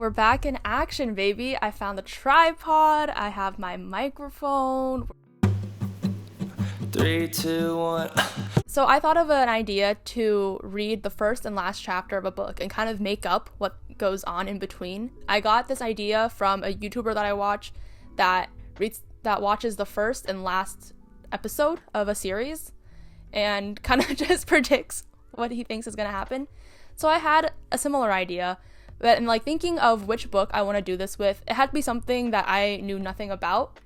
We're back in action, baby. I found the tripod. I have my microphone. 3, 2, 1. So I thought of an idea to read the first and last chapter of a book and kind of make up what goes on in between. I got this idea from a YouTuber that I watch that watches the first and last episode of a series and kind of just predicts what he thinks is going to happen. So I had a similar idea, but in thinking of which book I want to do this with, it had to be something that I knew nothing about.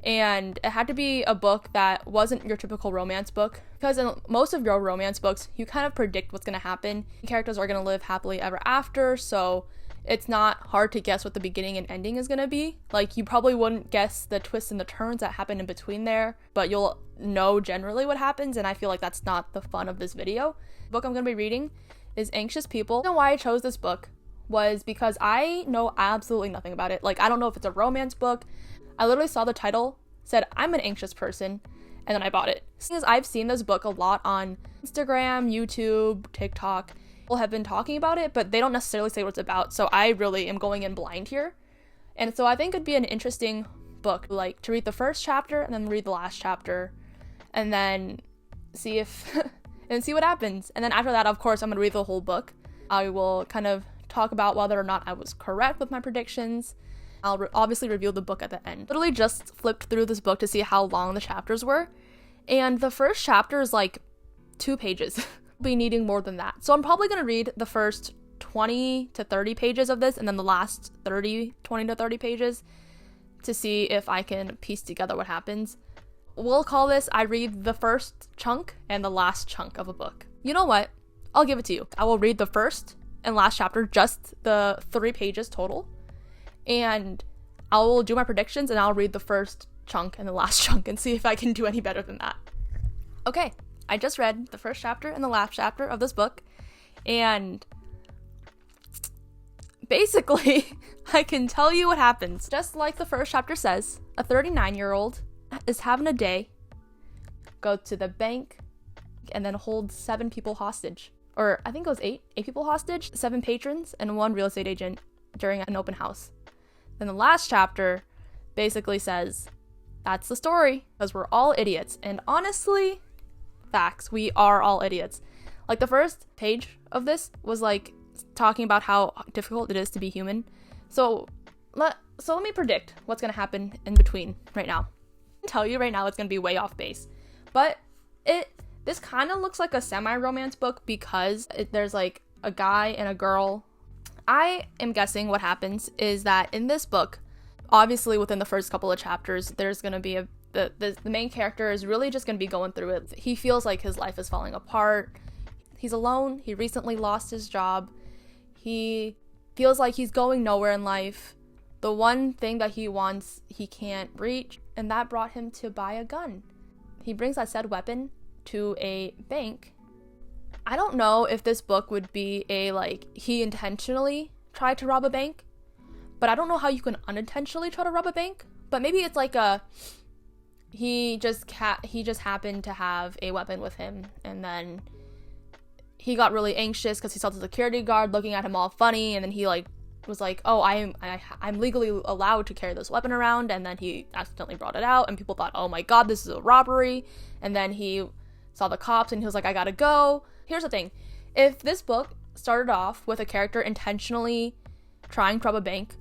And it had to be a book that wasn't your typical romance book, because in most of your romance books, you kind of predict what's going to happen. The characters are going to live happily ever after, so it's not hard to guess what the beginning and ending is going to be. You probably wouldn't guess the twists and the turns that happen in between there, but you'll know generally what happens, and I feel like that's not the fun of this video. The book I'm going to be reading is Anxious People. The reason why I chose this book was because I know absolutely nothing about it. I don't know if it's a romance book. I literally saw the title, said, I'm an anxious person, and then I bought it. Because I've seen this book a lot on Instagram, YouTube, TikTok. People have been talking about it, but they don't necessarily say what it's about, so I really am going in blind here. And so I think it'd be an interesting book, to read the first chapter, and then read the last chapter, and then see what happens. And then after that, of course, I'm going to read the whole book. I will kind of talk about whether or not I was correct with my predictions. I'll obviously review the book at the end. Literally just flipped through this book to see how long the chapters were, and the first chapter is 2 pages. I'll be needing more than that. So I'm probably going to read the first 20 to 30 pages of this, and then the last 20 to 30 pages to see if I can piece together what happens. We'll call this, I read the first chunk and the last chunk of a book. You know what? I'll give it to you. I will read the first and last chapter, just the 3 pages total. And I will do my predictions, and I'll read the first chunk and the last chunk and see if I can do any better than that. Okay, I just read the first chapter and the last chapter of this book, and basically, I can tell you what happens. Just like the first chapter says, a 39-year-old is having a day, go to the bank, and then hold 7 people hostage. Or I think it was 8 people hostage, 7 patrons, and 1 real estate agent during an open house. Then the last chapter basically says, that's the story, because we're all idiots. And honestly, facts, we are all idiots. The first page of this was talking about how difficult it is to be human. So let me predict what's going to happen in between right now. I can tell you right now it's going to be way off base. But this kind of looks like a semi-romance book because there's a guy and a girl. I am guessing what happens is that in this book, obviously within the first couple of chapters, there's going to be the main character is really just going to be going through it. He feels like his life is falling apart. He's alone. He recently lost his job. He feels like he's going nowhere in life. The one thing that he wants, he can't reach, and that brought him to buy a gun. He brings that said weapon to a bank. I don't know if this book would be he intentionally tried to rob a bank, but I don't know how you can unintentionally try to rob a bank. But maybe it's he just happened to have a weapon with him, and then he got really anxious because he saw the security guard looking at him all funny, and then he was oh, I'm legally allowed to carry this weapon around, and then he accidentally brought it out, and people thought, oh my god, this is a robbery, and then he saw the cops, and he was I gotta go. Here's the thing. If this book started off with a character intentionally trying to rob a bank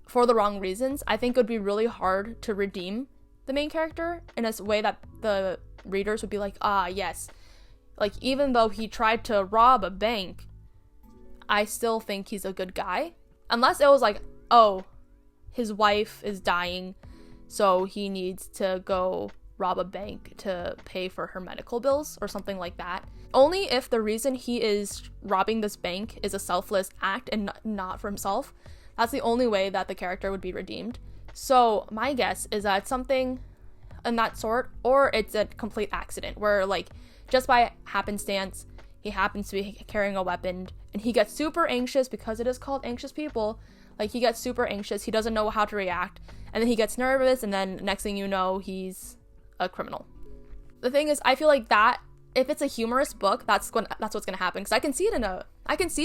for the wrong reasons, I think it would be really hard to redeem the main character in a way that the readers would be yes. Even though he tried to rob a bank, I still think he's a good guy. Unless it was oh, his wife is dying, so he needs to go rob a bank to pay for her medical bills or something like that. Only if the reason he is robbing this bank is a selfless act and not for himself. That's the only way that the character would be redeemed. So my guess is that it's something in that sort, or it's a complete accident where just by happenstance he happens to be carrying a weapon and he gets super anxious because it is called Anxious People. He gets super anxious, he doesn't know how to react, and then he gets nervous, and then next thing you know, he's a criminal. The thing is, I feel that if it's a humorous book, that's what's gonna happen, because I can see it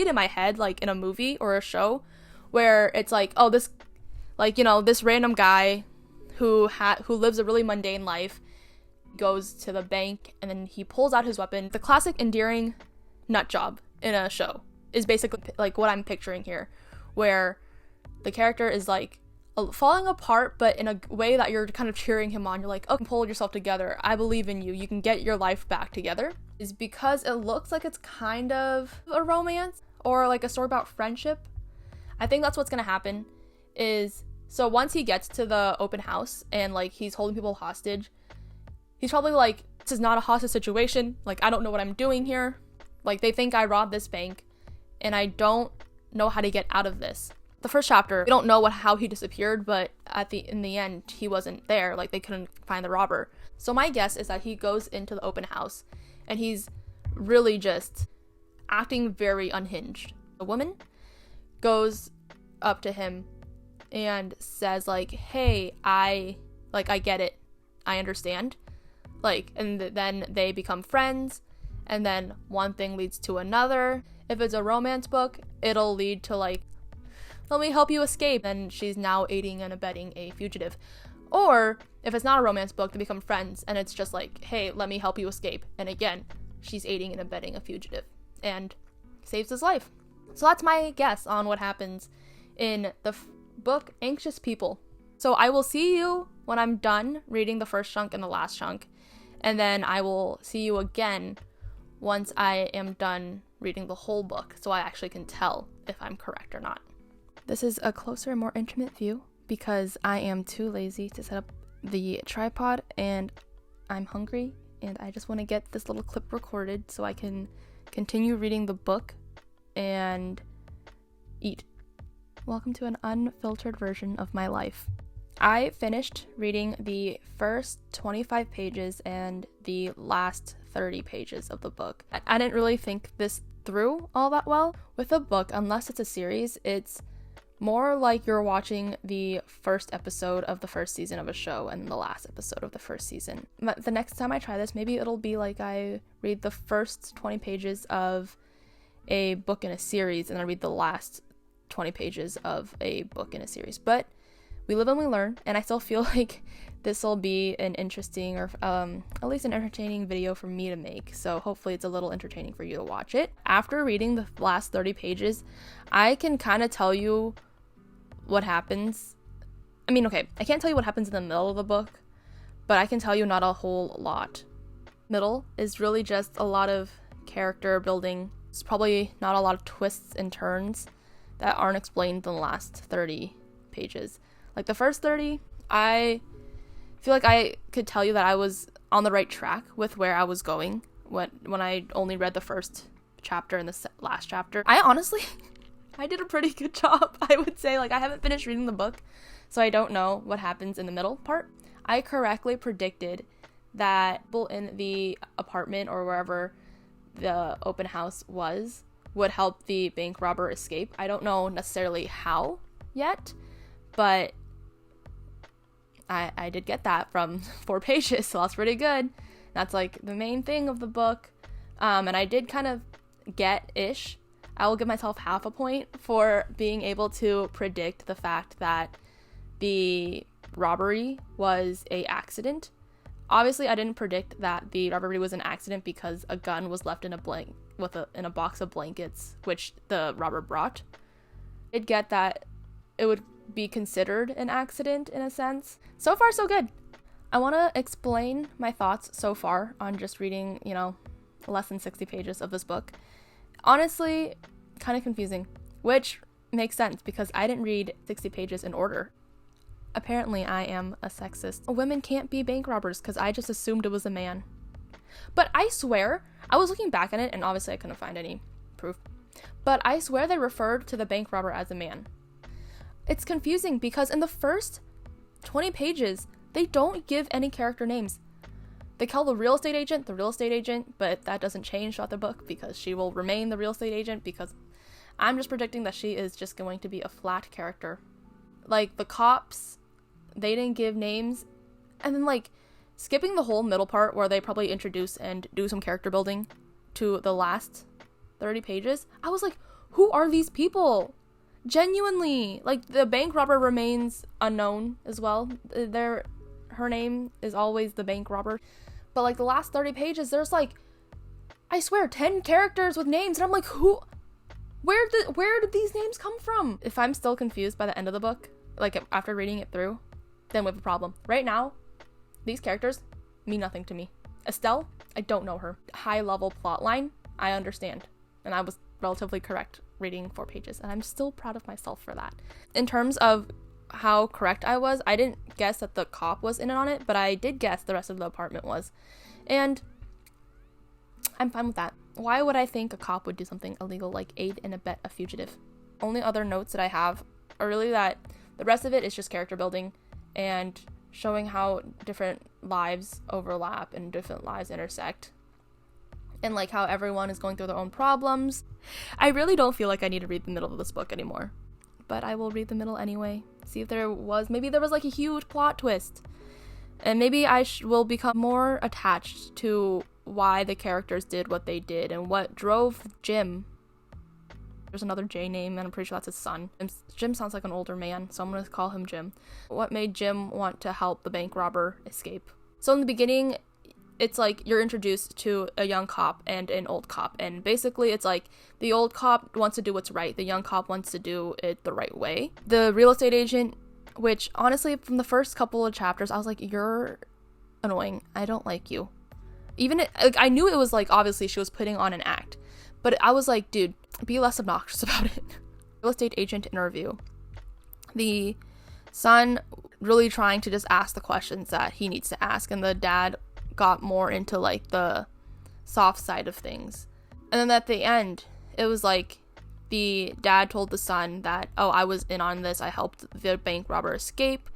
in my head, in a movie or a show, where it's like, oh, this, like, you know, this random guy who lives a really mundane life goes to the bank and then he pulls out his weapon. The classic endearing nut job in a show is basically like what I'm picturing here, where the character is like falling apart, but in a way that you're kind of cheering him on. You're like, oh, pull yourself together. I believe in you. You can get your life back together. Is because it looks like it's kind of a romance or like a story about friendship. I think that's what's gonna happen is, so once he gets to the open house and like he's holding people hostage, he's probably like, this is not a hostage situation. Like, I don't know what I'm doing here. Like, they think I robbed this bank and I don't know how to get out of this. The first chapter, we don't know how he disappeared, but in the end, he wasn't there. Like, they couldn't find the robber. So my guess is that he goes into the open house and he's really just acting very unhinged. The woman goes up to him and says like, hey, I get it. I understand. Like, and then they become friends, and then one thing leads to another. If it's a romance book, it'll lead to like, let me help you escape, and she's now aiding and abetting a fugitive. Or if it's not a romance book, they become friends and it's just like, hey, let me help you escape, and again, she's aiding and abetting a fugitive and saves his life. So that's my guess on what happens in the book Anxious People. So I will see you when I'm done reading the first chunk and the last chunk, and then I will see you again once I am done reading the whole book, so I actually can tell if I'm correct or not. This is a closer and more intimate view because I am too lazy to set up the tripod and I'm hungry and I just want to get this little clip recorded so I can continue reading the book and eat. Welcome to an unfiltered version of my life. I finished reading the first 25 pages and the last 30 pages of the book. I didn't really think this through all that well. With a book, unless it's a series, it's more like you're watching the first episode of the first season of a show and the last episode of the first season. The next time I try this, maybe it'll be like I read the first 20 pages of a book in a series and I read the last 20 pages of a book in a series. But we live and we learn, and I still feel like this will be an interesting or at least an entertaining video for me to make, so hopefully it's a little entertaining for you to watch it. After reading the last 30 pages, I can kind of tell you what happens. I mean, okay, I can't tell you what happens in the middle of the book, but I can tell you not a whole lot. Middle is really just a lot of character building. It's probably not a lot of twists and turns that aren't explained in the last 30 pages. Like the first 30, I feel like I could tell you that I was on the right track with where I was going when I only read the first chapter and the last chapter. I honestly, I did a pretty good job, I would say. Like, I haven't finished reading the book, so I don't know what happens in the middle part. I correctly predicted that people in the apartment or wherever the open house was would help the bank robber escape. I don't know necessarily how yet, but I did get that from 4 pages, so that's pretty good. That's like the main thing of the book. And I did kind of get-ish. I will give myself half a point for being able to predict the fact that the robbery was an accident. Obviously, I didn't predict that the robbery was an accident because a gun was left in a box of blankets, which the robber brought. I did get that it would be considered an accident in a sense. So far, so good. I want to explain my thoughts so far on just reading, less than 60 pages of this book. Honestly, kind of confusing, which makes sense because I didn't read 60 pages in order. Apparently, I am a sexist. Women can't be bank robbers because I just assumed it was a man. But I swear, I was looking back at it and obviously I couldn't find any proof, but I swear they referred to the bank robber as a man. It's confusing because in the first 20 pages, they don't give any character names. They call the real estate agent, but that doesn't change throughout the book because she will remain the real estate agent because I'm just predicting that she is just going to be a flat character. Like, the cops, they didn't give names. And then, like, skipping the whole middle part where they probably introduce and do some character building to the last 30 pages, I was like, who are these people? Genuinely, like, the bank robber remains unknown as well. Her name is always the bank robber. But, like, the last 30 pages, there's, like, I swear, 10 characters with names, and I'm like, where did these names come from? If I'm still confused by the end of the book, like, after reading it through, then we have a problem. Right now, these characters mean nothing to me. Estelle, I don't know her. High-level plot line, I understand. And I was relatively correct reading 4 pages, and I'm still proud of myself for that. In terms of how correct I was, I didn't guess that the cop was in on it, but I did guess the rest of the apartment was. And I'm fine with that. Why would I think a cop would do something illegal like aid and abet a fugitive? Only other notes that I have are really that the rest of it is just character building and showing how different lives overlap and different lives intersect. And like how everyone is going through their own problems. I really don't feel like I need to read the middle of this book anymore. But I will read the middle anyway. See if maybe there was like a huge plot twist. And maybe I will become more attached to why the characters did what they did and what drove Jim. There's another J name, and I'm pretty sure that's his son. And Jim sounds like an older man, so I'm going to call him Jim. What made Jim want to help the bank robber escape? So in the beginning, it's like you're introduced to a young cop and an old cop. And basically, it's like the old cop wants to do what's right. The young cop wants to do it the right way. The real estate agent, which honestly, from the first couple of chapters, I was like, you're annoying. I don't like you. I knew it was like, obviously she was putting on an act, but I was like, dude, be less obnoxious about it. Real estate agent interview. The son really trying to just ask the questions that he needs to ask, and the dad got more into like the soft side of things. And then at the end, it was like the dad told the son that, oh, I was in on this. I helped the bank robber escape.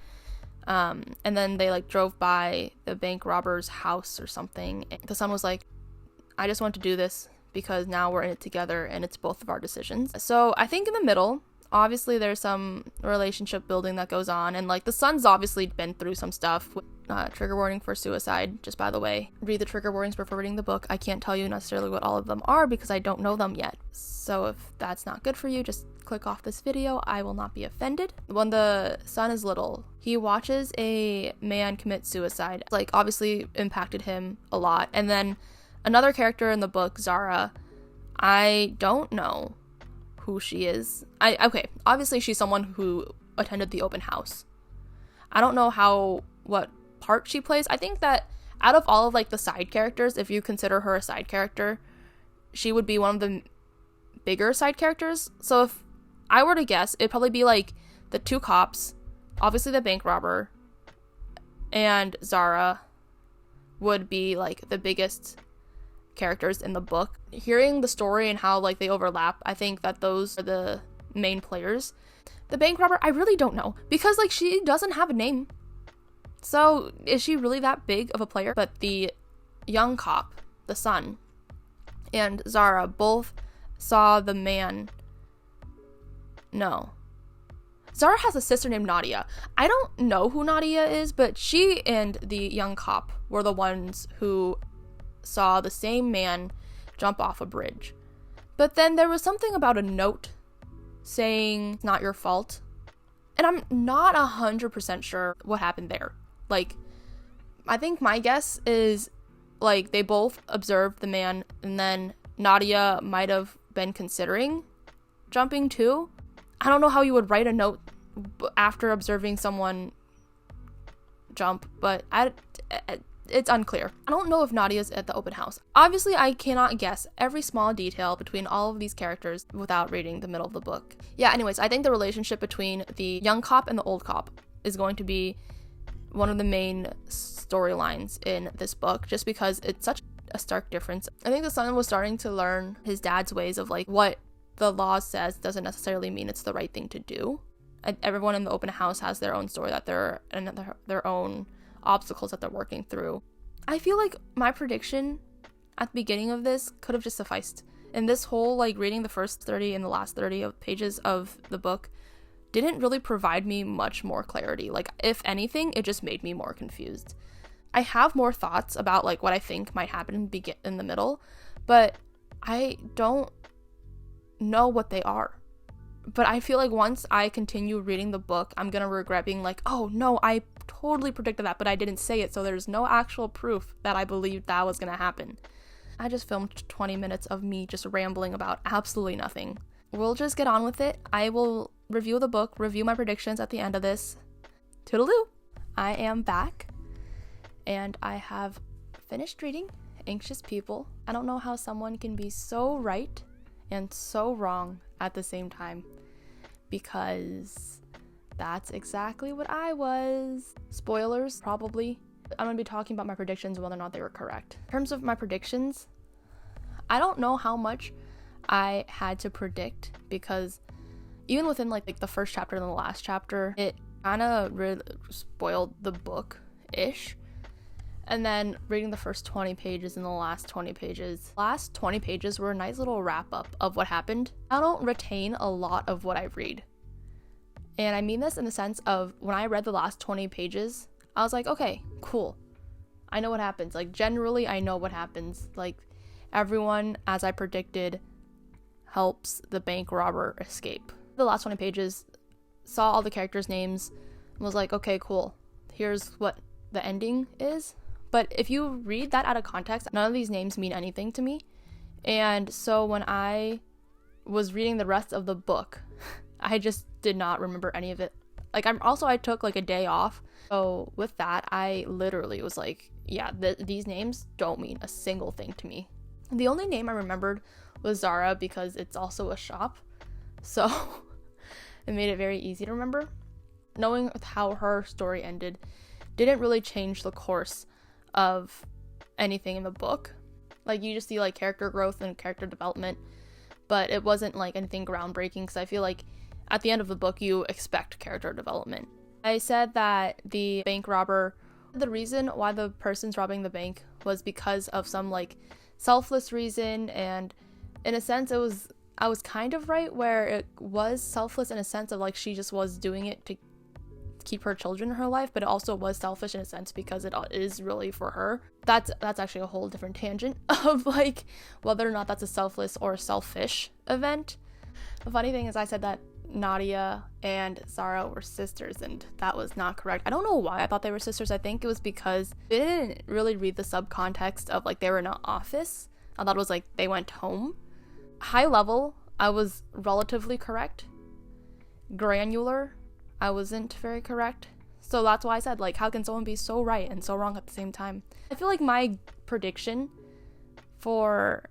And then they like drove by the bank robber's house or something. The son was like, I just want to do this because now we're in it together and it's both of our decisions. So I think in the middle, obviously there's some relationship building that goes on, and like the son's obviously been through some stuff. Trigger warning for suicide, just by the way. Read the trigger warnings before reading the book. I can't tell you necessarily what all of them are because I don't know them yet. So if that's not good for you, just click off this video. I will not be offended. When the son is little, he watches a man commit suicide. Like, obviously impacted him a lot. And then another character in the book, Zara, I don't know who she is. Okay, obviously she's someone who attended the open house. I don't know what part she plays. I think that out of all of like the side characters, if you consider her a side character, she would be one of the bigger side characters. So if I were to guess, it'd probably be like the 2 cops, obviously the bank robber, and Zara would be like the biggest characters in the book. Hearing the story and how like they overlap, I think that those are the main players. The bank robber, I really don't know, because like she doesn't have a name. So is she really that big of a player? But the young cop, the son, and Zara both saw the man. No. Zara has a sister named Nadia. I don't know who Nadia is, but she and the young cop were the ones who saw the same man jump off a bridge. But then there was something about a note saying, "It's not your fault." And I'm not 100% sure what happened there. Like, I think my guess is, like, they both observed the man, and then Nadia might have been considering jumping too. I don't know how you would write a note after observing someone jump, but it's unclear. I don't know if Nadia's at the open house. Obviously, I cannot guess every small detail between all of these characters without reading the middle of the book. Yeah, anyways, I think the relationship between the young cop and the old cop is going to be one of the main storylines in this book, just because it's such a stark difference. I think the son was starting to learn his dad's ways of like what the law says doesn't necessarily mean it's the right thing to do. And everyone in the open house has their own story, that their own obstacles that they're working through. I feel like my prediction at the beginning of this could have just sufficed. And this whole like reading the first 30 and the last 30 of pages of the book didn't really provide me much more clarity. Like, if anything, it just made me more confused. I have more thoughts about like what I think might happen in the middle, but I don't know what they are. But I feel like once I continue reading the book, I'm gonna regret being like, oh no, I totally predicted that, but I didn't say it, so there's no actual proof that I believed that was gonna happen. I just filmed 20 minutes of me just rambling about absolutely nothing. We'll just get on with it. I will review the book, review my predictions at the end of this. Toodaloo! I am back, and I have finished reading Anxious People. I don't know how someone can be so right and so wrong at the same time, because that's exactly what I was. Spoilers, probably. I'm going to be talking about my predictions, whether or not they were correct. In terms of my predictions, I don't know how much I had to predict, because even within like the first chapter and the last chapter, it kind of really spoiled the book-ish. And then reading the first 20 pages and the last 20 pages. Last 20 pages were a nice little wrap-up of what happened. I don't retain a lot of what I read. And I mean this in the sense of when I read the last 20 pages, I was like, okay, cool. I know what happens. Like, generally, I know what happens. Like, everyone, as I predicted, helps the bank robber escape. The last 20 pages, saw all the characters' names, and was like, okay, cool. Here's what the ending is. But if you read that out of context, none of these names mean anything to me. And so when I was reading the rest of the book, I just did not remember any of it. Like, I took like a day off. So with that, I literally was like, yeah, these names don't mean a single thing to me. The only name I remembered was Zara, because it's also a shop. So it made it very easy to remember. Knowing how her story ended didn't really change the course of anything in the book. Like, you just see like character growth and character development, but it wasn't like anything groundbreaking, because I feel like at the end of the book you expect character development. I said that the bank robber, the reason why the person's robbing the bank was because of some like selfless reason, and in a sense I was kind of right, where it was selfless in a sense of like she just was doing it to keep her children in her life, but it also was selfish in a sense because it is really for her. That's actually a whole different tangent of like whether or not that's a selfless or selfish event. The funny thing is, I said that Nadia and Zara were sisters, and that was not correct. I don't know why I thought they were sisters. I think it was because they didn't really read the subcontext of like they were in an office. I thought it was like they went home. High level, I was relatively correct. Granular, I wasn't very correct. So that's why I said, like, how can someone be so right and so wrong at the same time? I feel like my prediction for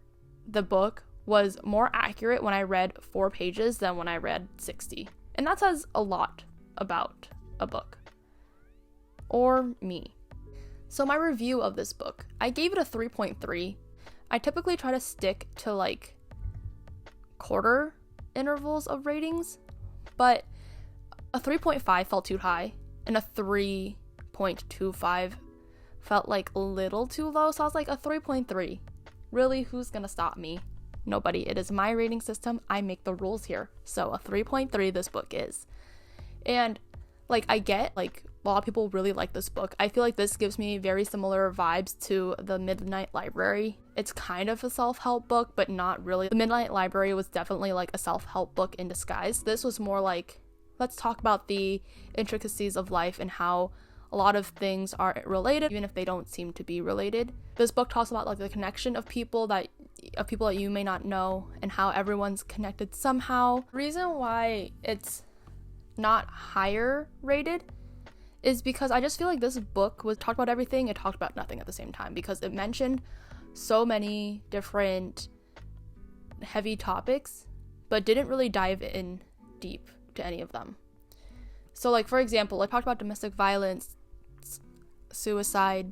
the book was more accurate when I read 4 pages than when I read 60. And that says a lot about a book. Or me. So my review of this book, I gave it a 3.3. I typically try to stick to, like, quarter intervals of ratings, but a 3.5 felt too high, and a 3.25 felt like a little too low, so I was like, a 3.3. Really, who's gonna stop me? Nobody. It is my rating system. I make the rules here. So a 3.3 this book is. And like, I get like a lot of people really like this book. I feel like this gives me very similar vibes to The Midnight Library. It's kind of a self-help book, but not really. The Midnight Library was definitely like a self-help book in disguise. This was more like, let's talk about the intricacies of life and how a lot of things are related, even if they don't seem to be related. This book talks about like the connection of people that you may not know, and how everyone's connected somehow. The reason why it's not higher rated is because I just feel like this book was talked about everything, it talked about nothing at the same time, because it mentioned so many different heavy topics, but didn't really dive in deep to any of them. So like, for example, I talked about domestic violence, suicide,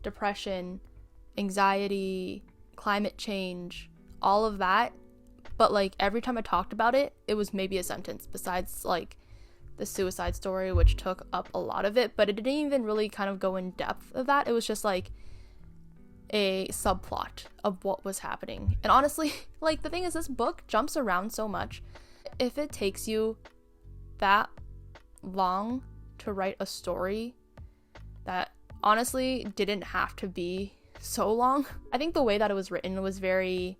depression, anxiety, climate change, all of that, but like every time I talked about it, it was maybe a sentence, besides like the suicide story, which took up a lot of it, but it didn't even really kind of go in depth of that. It was just like a subplot of what was happening. And honestly, like, the thing is, this book jumps around so much. If it takes you that long to write a story that honestly didn't have to be so long, I think the way that it was written was very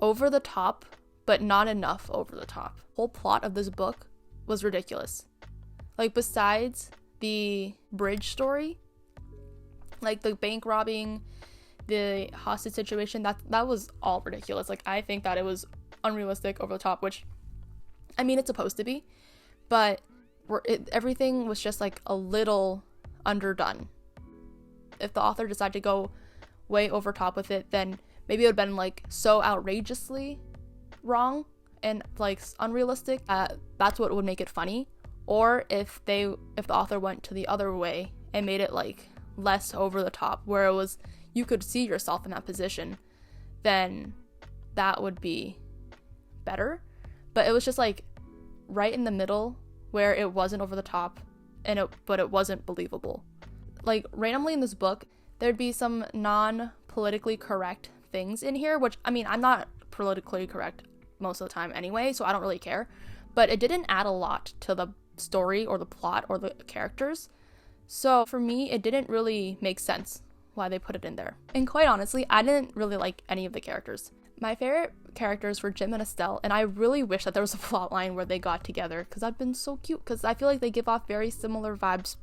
over the top, but not enough over the top. The whole plot of this book was ridiculous. Like, besides the bridge story, like the bank robbing, the hostage situation, that was all ridiculous. Like, I think that it was unrealistic, over the top, which, I mean, it's supposed to be, but everything was just like a little underdone. If the author decided to go way over top with it, then maybe it would have been like so outrageously wrong and like unrealistic. That's what would make it funny. Or if the author went to the other way and made it like less over the top, where it was, you could see yourself in that position, then that would be better. But it was just like right in the middle, where it wasn't over the top but it wasn't believable. Like, randomly in this book, there'd be some non-politically correct things in here, which, I mean, I'm not politically correct most of the time anyway, so I don't really care. But it didn't add a lot to the story or the plot or the characters. So for me, it didn't really make sense why they put it in there. And quite honestly, I didn't really like any of the characters. My favorite characters were Jim and Estelle, and I really wish that there was a plot line where they got together, because that'd been so cute, because I feel like they give off very similar vibes.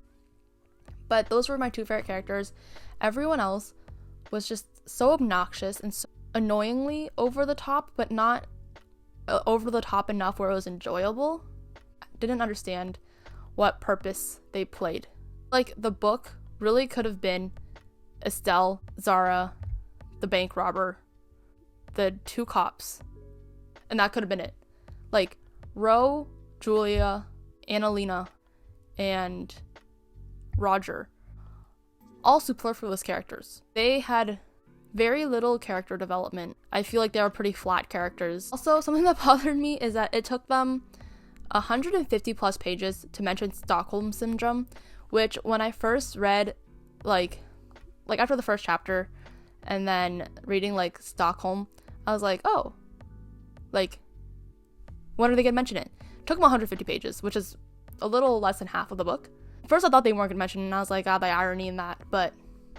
But those were my two favorite characters. Everyone else was just so obnoxious and so annoyingly over the top, but not over the top enough where it was enjoyable. I didn't understand what purpose they played. Like, the book really could have been Estelle, Zara, the bank robber, the two cops, and that could have been it. Like, Ro, Julia, Annalena, and Roger, all superfluous characters. They had very little character development. I feel like they were pretty flat characters. Also, something that bothered me is that it took them 150 plus pages to mention Stockholm Syndrome, which when I first read, like after the first chapter and then reading like Stockholm, I was like, oh, like, when are they gonna mention it? It took them 150 pages, which is a little less than half of the book. First I thought they weren't gonna mention it, and I was like, the irony in that, but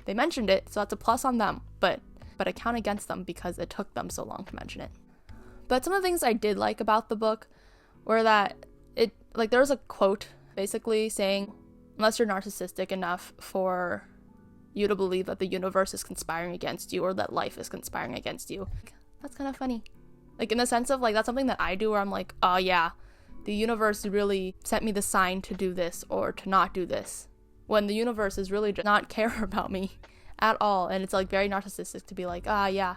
they mentioned it, so that's a plus on them, but I count against them because it took them so long to mention it. But some of the things I did like about the book were that there was a quote basically saying, unless you're narcissistic enough for you to believe that the universe is conspiring against you, or that life is conspiring against you. That's kind of funny. Like, in the sense of, like, that's something that I do where I'm like, oh yeah, the universe really sent me the sign to do this or to not do this, when the universe is really just not care about me at all. And it's like very narcissistic to be like, yeah,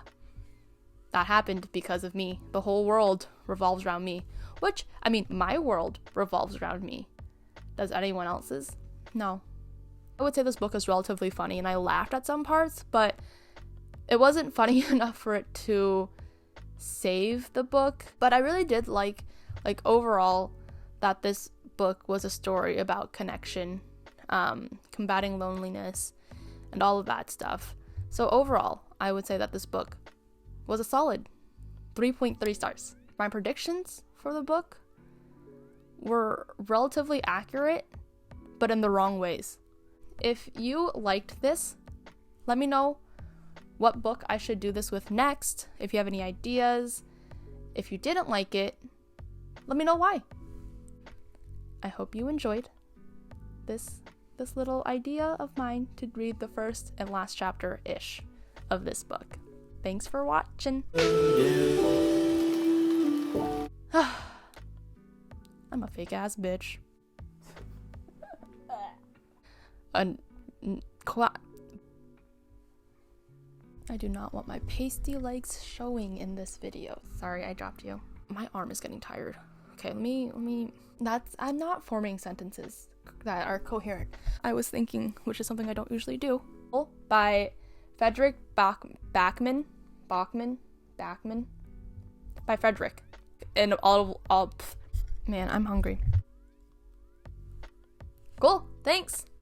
that happened because of me. The whole world revolves around me. Which, I mean, my world revolves around me. Does anyone else's? No. I would say this book is relatively funny, and I laughed at some parts, but it wasn't funny enough for it to save the book. But I really did like overall, that this book was a story about connection, combating loneliness, and all of that stuff. So overall, I would say that this book was a solid 3.3 stars. My predictions for the book were relatively accurate, but in the wrong ways. If you liked this, let me know what book I should do this with next. If you have any ideas, if you didn't like it, let me know why. I hope you enjoyed this little idea of mine to read the first and last chapter-ish of this book. Thanks for watching. I'm a fake ass bitch. I do not want my pasty legs showing in this video. Sorry, I dropped you. My arm is getting tired. Okay, let me I'm not forming sentences that are coherent. I was thinking, which is something I don't usually do. By Fredrik Backman. By Fredrik. And man, I'm hungry. Cool, thanks.